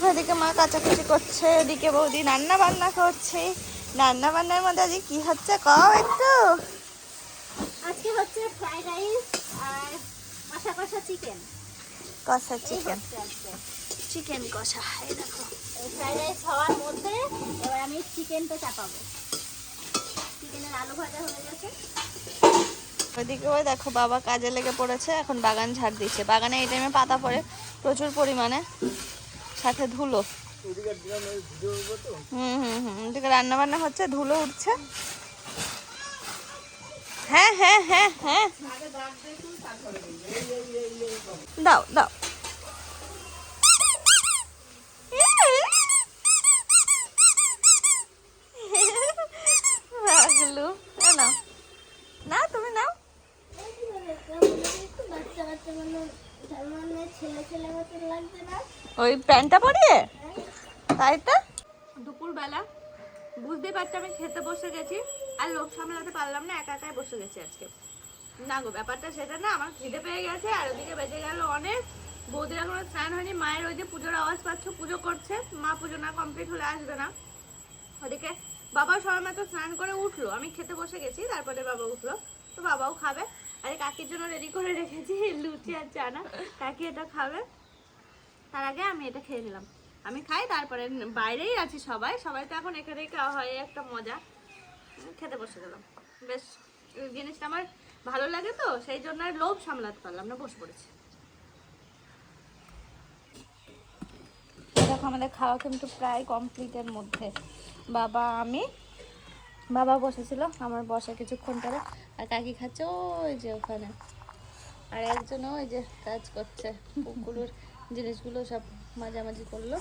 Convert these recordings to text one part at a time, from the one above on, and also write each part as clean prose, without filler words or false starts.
দেখো এদিকে মা কাচাকুচি করছে, এদিকে বৌদি রান্না বান্না করছে। রান্না বান্নার মধ্যে আজকে কি হচ্ছে কও একটু। আজকে হচ্ছে ফ্রাইড রাইস আর কষা কষা চিকেন। কষা চিকেন, চিকেন কষা। এই দেখো ফ্রাইড রাইস হওয়ার মধ্যে এবার আমি চিকেনটা চাপাবো। চিকেনের আলু ভাজা হয়ে গেছে। ওইদিকে ওই দেখো বাবা কাজে লেগে পড়েছে, এখন বাগান ঝাড় দিচ্ছে। বাগানে এই টাইমে পাতা পড়ে প্রচুর পরিমাণে, সাথে ধুলো। এদিকে রান্না বান্না হচ্ছে, ধুলো উঠছে। হ্যাঁ হ্যাঁ হ্যাঁ হ্যাঁ, দাও দাও। পাগলু, নাও না, তুমি নাও। ওই প্যান্টটা পরিয়ে তাই তো। দুপুরবেলা বুঝতে পারছি আমি খেতে বসে গেছি, আর লোক সামলাতে পারলাম না, একা একাই বসে গেছি আজকে। না গো, ব্যাপারটা সেটা না, আমার খিদে পেয়ে গেছে। আর ওদিকে বেজে গেল অনেক, বৌদির এখনো স্নান হয়নি। মায়ের ওই যে পুজোর আওয়াজ পাচ্ছ, পুজো করছে। মা পুজো না কমপ্লিট হলে আসবে না। ওদিকে বাবা সবাই মাত্র স্নান করে উঠলো, আমি খেতে বসে গেছি, তারপরে বাবা উঠলো, তো বাবাও খাবে। আরে কাকির জন্য রেডি করে রেখেছি লুচি আর চানা, কাকি এটা খাবে। তার আগে আমি এটা খেয়ে নিলাম, আমি খাই, তারপরে বাইরেই আছি সবাই, সবাই তো এখন এখানেই খাওয়া হয়, একটা মজা। খেতে বসে গেলাম, বেশ জিনিসটা আমার ভালো লাগে তো, সেই জন্য আর লোভ সামলাতে পারলাম না, বসে পড়েছি। দেখো আমাদের খাওয়া কিন্তু প্রায় কমপ্লিটের মধ্যে। বাবা আমি, বাবা বসেছিল, আমার বসা কিছুক্ষণ পরে, আর কাকি খাচ্ছে ওই যে ওখানে, আর একজন ওই যে কাজ করছে, পুকুরের জিনিসগুলো সব মাঝামাঝি করলো,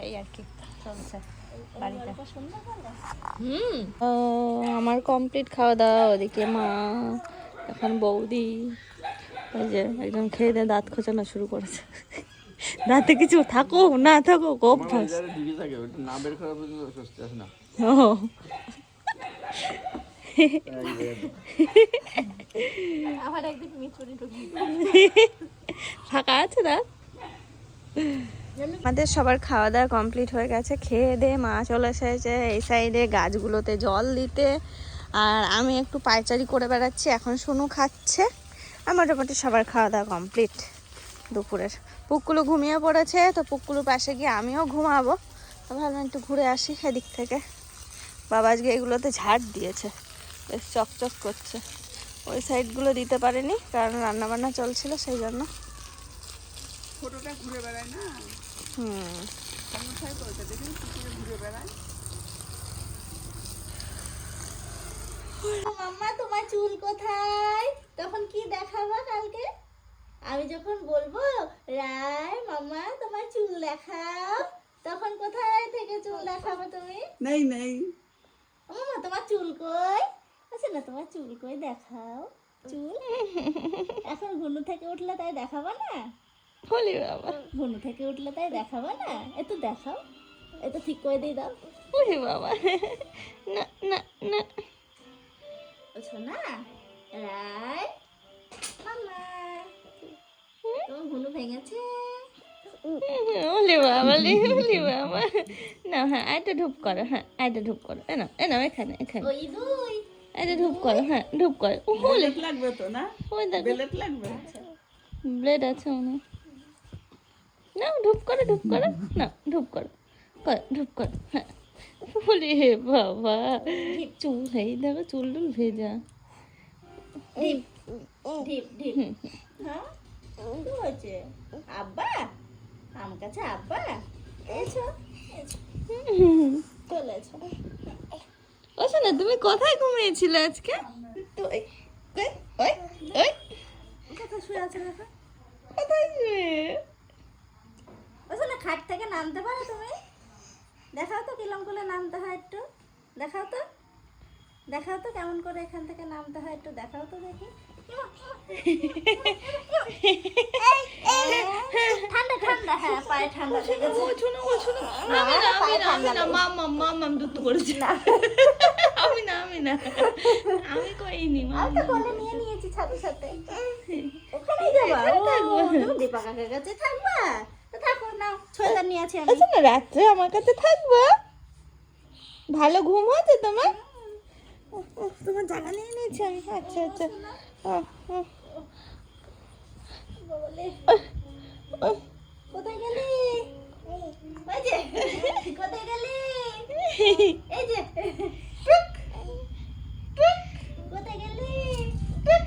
এই আর কি চলছে বাড়িতে। আমার কমপ্লিট খাওয়া দাওয়া। ওদিকে মা, এখন বৌদি, ওই যে একদম খেয়ে দিয়ে দাঁত খোঁচানো শুরু করেছে। দাঁতে কিছু থাকো না থাকো অভ্যাস। ফাঁকা আছে না। আমাদের সবার খাওয়া দাওয়া কমপ্লিট হয়ে গেছে, খেয়ে দিয়ে মা চলে এসেছে এই সাইডে গাছগুলোতে জল দিতে, আর আমি একটু পায়চারি করে বেড়াচ্ছি। এখন শুনু খাচ্ছে, আর মোটামুটি সবার খাওয়া দাওয়া কমপ্লিট দুপুরের। পুকুলু ঘুমিয়ে পড়েছে, তো পুকুলুর পাশে গিয়ে আমিও ঘুমাবো। ভাবলাম একটু ঘুরে আসি এদিক থেকে। বাবা আজকে এগুলোতে ঝাড় দিয়েছে, বেশ চকচক করছে। ওই সাইডগুলো দিতে পারেনি, কারণ রান্নাবান্না চলছিল সেই জন্য। ছোটটা ঘুরে বেড়ায় না, ঘুরে বেড়ায়। মাম্মা তোমার চুল কোথায়? তখন কি দেখাবো কালকে? আমি যখন বলবো রায় মাম্মা তোমার চুল দেখাও, তখন কোথায় থেকে চুল দেখাবো তুমি? নেই নেই। মাম্মা তোমার চুল কই? আচ্ছা না, তোমার চুল কই দেখাও চুল। এখন ঘুনু থেকে উঠলে তাই দেখাবো না? বলি বাবা, ঘুনু থেকে উঠলে তাই দেখাবো না? একটু দেখাও, একটু ঠিক করে দিয়ে দাও। বলি বাবা, না না না। শোনা রায় মাম্মা তোমার ঘুনু ভেঙেছে। বলি বাবা, বলি বাবা, না হ্যাঁ এটা ধূপ করো, হ্যাঁ এটা ধূপ করো, এনা এনা এখানে এখানে ওই দুই এটা ধূপ করো, হ্যাঁ ধূপ করো। ব্লেড লাগবে তো না? ওই দেখো ব্লেড লাগবে। ব্লেড আছে মনে, না ধূপ করো, ধূপ করো, না ধূপ করো, ধূপ করো, হ্যাঁ। বলি হে বাবা, চুল, এই দেখো চুল টুল ভেজা। ঢিপ ঢিপ ঢিপ। হ্যাঁ কি হয়েছে? আব্বা আমার কাছে আব্বা এসো, চলে এসো। ও শোনা, তুমি কোথায় ঘুমিয়েছিলে আজকে? তো ওই ওই ওই কোথায় শুয়ে আছে দেখো? কোথায় শুয়ে? ও শোনা, খাট থেকে নামতে পারো তুমি? দেখাও তো কিরম করে নামতে হয়, একটু দেখাও তো, দেখাও তো কেমন করে এখান থেকে নামতে হয়, একটু দেখাও তো দেখি। ঠান্ডা ঠান্ডা, হ্যাঁ পায়ে ঠান্ডা লেগেছে। আমি কইনি, আমি তো কোলে নিয়ে নিয়েছি সাথে সাথে। ওখানেই যাবা? ও তুমি দীপা কাকার কাছে থাকবা? তো থাকো নাও, সোয়েটার নিয়ে আছি আমি। আচ্ছা না, রাত্রে আমার কাছে থাকবা? ভালো ঘুম হচ্ছে তোমার? তোমার জায়গা নিয়ে নিয়েছি আমি। আচ্ছা আচ্ছা। বলে কোথায় গেলি? ওই যে কোথায় গেলি? এই যে টুক টুক, কোথায় গেলি? টুক।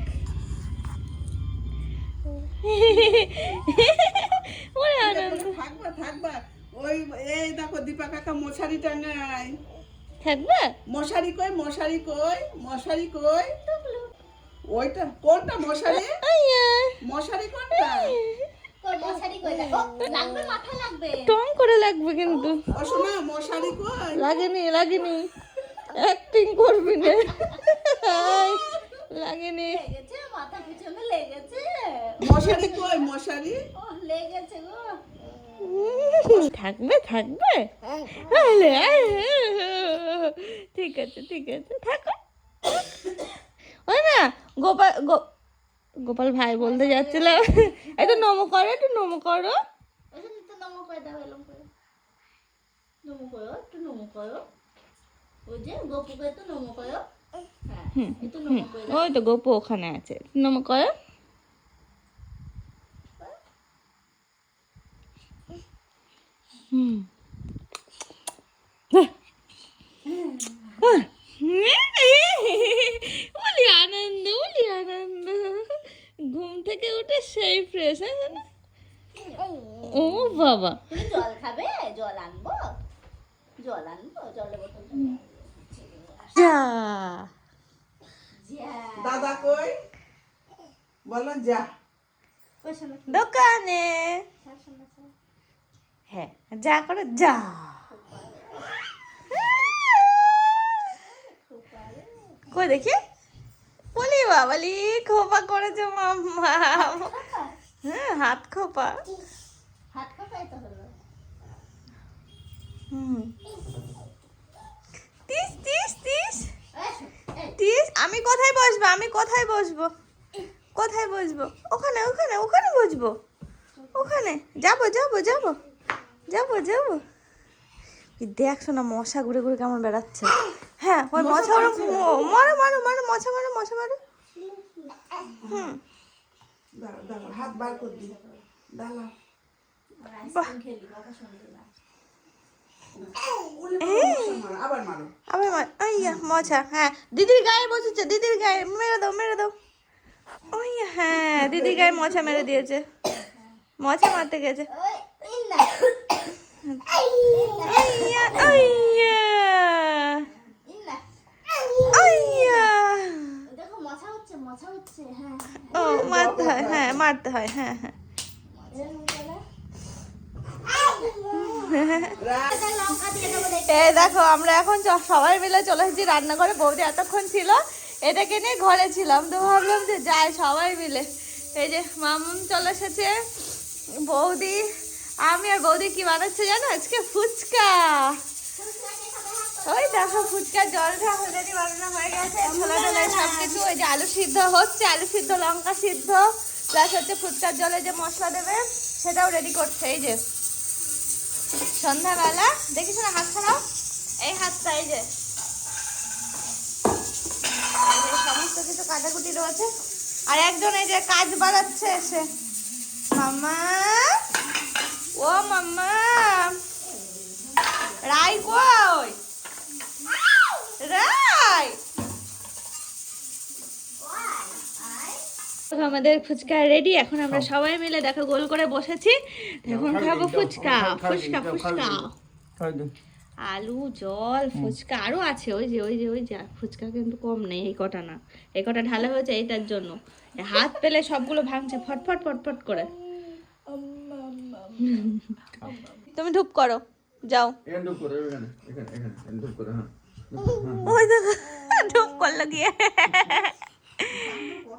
ওরে আনন্দ। থাকবা থাকবা। ওই এই দেখো দীপা কাকা মশারিটা নাই। থাকবা? মশারি কই, মশারি কই, মশারি কই? ওইটা কোনটা মশারি? আইয়া মশারি কোনটা? কই মশারি কই? দেখো লাগবে, মাথা লাগবে। টং করে লাগবে কিন্তু। ও শোনা মশারি কই? লাগেনি লাগেনি, অ্যাক্টিং করবি না। লাগেনি। লেগেছে, মাথা পিছনে লেগেছে। মশারি কই, মশারি? ও লেগেছে গো। থাকবে থাকবে? আলে, ঠিক আছে ঠিক আছে, থাকো। ওই না গোপাল ভাই বলতে যাচ্ছিল, একটু নমো করো, একটু নমো করো। ওখানে তো নমো করে দাও, এরকম করে নমো করো, একটু নমো করো। ওই যে গোপুকে তো নমো করো। হ্যাঁ, একটু নমো করে দাও। ওই তো গোপু ওখানে আছে, নমো করো। হুম। বলি আনন্দ, বলি আনন্দ। ঘুম থেকে উঠে সেই ফ্রেশ। ও বাবা, তুমি জল খাবে? জল আনবো, জল আনবো, জলের বোতল যা দাদা কই? বলো যা। দোকানে। হ্যাঁ, যা করে যা। কই দেখি? বলি বাবালি, খোপা করেছে মাম্মা। হ্যাঁ, হাত খোপা। হাত কাঁপাই তো হলো। হুম। তিস তিস তিস এসো, এই, তিস। আমি কোথায় বসবো? আমি কোথায় বসবো? কোথায় বসবো? ওখানে ওখানে ওখানে বসবো। ওখানে যাবো যাবো যাবো যাবো যাবো। এই দেখ শোনা, মশা ঘুরে ঘুরে কেমন বেড়াচ্ছে। হ্যাঁ, ওই মশা ওরম মারো মারো মারো, মশা মারো মশা মারো। হুম। দাঁড়াও দাঁড়াও, হাত বার করে দিই। দাঁড়াও। আইসক্রিম খেলি, বাবা শুনবে না। আবার মারো। আবার আইয়া মশা। হ্যাঁ, দিদির গায়ে বসেছে, দিদির গায়ে। মেরে দাও মেরে দাও। ওই হ্যাঁ, দিদির গায়ে মশা মেরে দিয়েছে। মশা মারতে গেছে। ওই, এই না। আইয়া আইয়া এই না। আইয়া। দেখো মশা হচ্ছে, মশা হচ্ছে। হ্যাঁ, ও মারতে হয়, হ্যাঁ মারতে হয়, হ্যাঁ হ্যাঁ। লঙ্কা দিয়ে দেবো দেখি। এই দেখো, আমরা এখন সবাই মিলে চলে এসেছি রান্নাঘরে। বৌদি এতক্ষণ ছিল, এটাকে নিয়ে ঘরে ছিলাম, তো ভাবলাম যে যাই সবাই মিলে। এই যে মামুন চলে এসেছে, বৌদি, আমি আর বৌদি কি বানাচ্ছে জানো আজকে? ফুচকা। ওই দেখো ফুচকার জলটা অলরেডি বানানো হয়ে গেছে, ছোলা টোলা সব কিছু। ওই যে আলু সিদ্ধ হচ্ছে, আলু সিদ্ধ লঙ্কা সিদ্ধ প্লাস হচ্ছে ফুচকার জলে যে মশলা দেবে সেটাও রেডি করছে। এই যে সন্ধ্যাবেলা দেখিস না, হাত খারাপ, এই হাতটা এই যে সমস্ত কিছু কাটাকুটি রয়েছে। আর একজন এই যে কাজ বাড়াচ্ছে এসে, মাম্মা, ও মাম্মা, রাই কই? রাই, আমাদের ফুচকা রেডি। এখন আমরা সবাই মিলে দেখো গোল করে বসেছি, এখন খাবো ফুচকা। ফুচকা ফুচকা, আলু জল ফুচকা আরো আছে। ওই যে ওই যে ওই যে ফুচকা কিন্তু কম নেই, এই কটা না, এই কটা ঢালা হয়েছে এইটার জন্য। হাত পেলে সবগুলো ভাঙছে ফটফট ফটফট করে। তুমি ধূপ করো, যাও। ওই দেখো ধূপ করলো গিয়ে।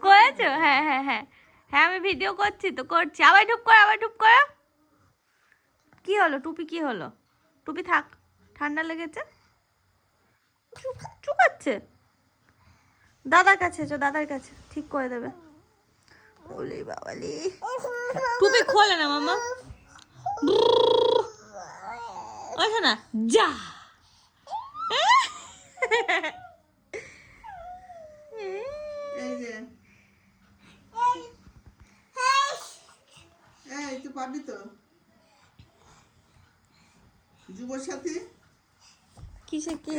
করেছো? হ্যাঁ হ্যাঁ হ্যাঁ হ্যাঁ, আমি ভিডিও করছি তো, করছি। আবার ধূপ করো, আবার ধূপ করো। কি হলো? টুপি কি হলো? টুপি থাক, ঠান্ডা লেগেছে। চুকাচ্ছে, দাদার কাছে এসো, দাদার কাছে ঠিক করে দেবে। ওলে বাবালি, টুপি খোলে না মামা। দেখো না যা এই যে এই তুই পাবি তো যুবসাথী কিসে কি